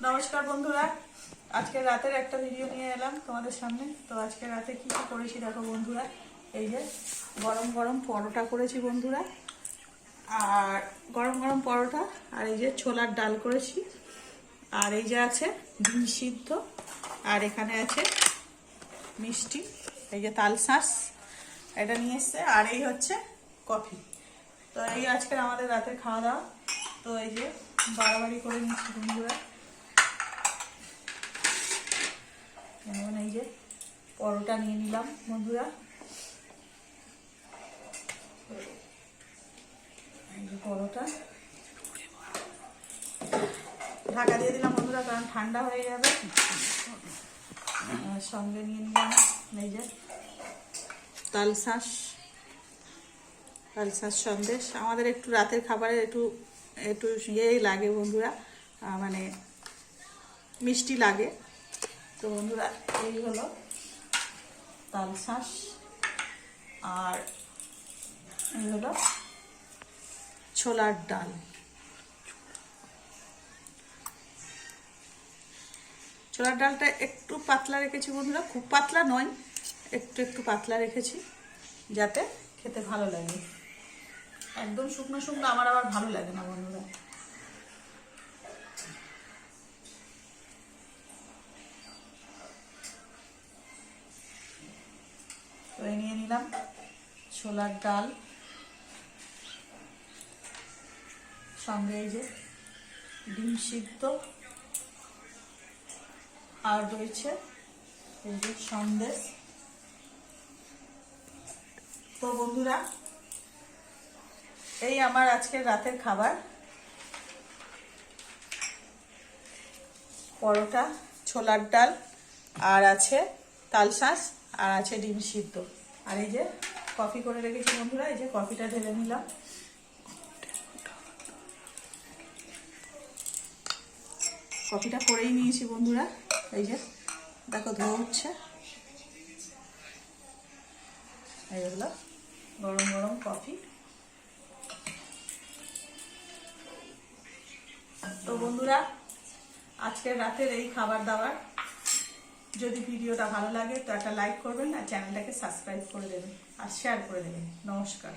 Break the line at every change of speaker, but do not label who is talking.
নমস্কার বন্ধুরা, আজকে রাতের একটা ভিডিও নিয়ে এলাম তোমাদের সামনে। তো আজকে রাতে কি কি করেছি দেখো বন্ধুরা। এই যে গরম গরম পরোটা করেছি বন্ধুরা, আর গরম গরম পরোটা, আর এই যে ছোলার ডাল করেছি, আর এই যে আছে ডিম সিদ্ধ, আর এখানে আছে মিষ্টি, এই যে তালশাঁস এটা নিয়ে এসছে, আর এই হচ্ছে কফি। তো এই আজকের আমাদের রাতের খাওয়া দাওয়া। তো এই যে বাড়াবাড়ি করে নিচ্ছি বন্ধুরা। যেমন এই যে পরোটা নিয়ে নিলাম বন্ধুরা, এই যে পরোটা ঢাকা দিয়ে দিলাম বন্ধুরা, কারণ ঠান্ডা হয়ে যাবে। সঙ্গে নিয়ে নিলাম এই যে তালশাঁস সন্দেশ। আমাদের একটু রাতের খাবারে একটু একটু ইয়েই লাগে বন্ধুরা, মানে মিষ্টি লাগে। তো বন্ধুরা এই হলো তালশাঁস, আর এই হলো ছোলার ডাল। ছোলার ডালটা একটু পাতলা রেখেছি বন্ধুরা, খুব পাতলা নয়, একটু একটু পাতলা রেখেছি যাতে খেতে ভালো লাগে। একদম শুকনো শুকনো আমার আবার ভালো লাগে না বন্ধুরা। তো এই নিয়ে নিলাম ছোলার ডাল, সঙ্গে এই যে ডিম সিদ্ধ, আর রয়েছে এই যে সন্দেশ। তো বন্ধুরা এই আমার আজকের রাতের খাবার, পরোটা, ছোলার ডাল, আর আছে তালশাঁস, আর আছে ডিম সিদ্ধ, আর এই যে কফি করে রেখেছি বন্ধুরা। এই যে কফিটা ঢেলে নিলাম। কফিটা করেই নিয়েছি বন্ধুরা, এই যে দেখো ধোয়া উঠছে। এই হলো গরম গরম কফি। তো বন্ধুরা আজকের রাতের এই খাবার দাবার, যদি ভিডিওটা ভালো লাগে তো একটা লাইক করবেন, আর চ্যানেলটাকে সাবস্ক্রাইব করে দেবেন, আর শেয়ার করে দেবেন। নমস্কার।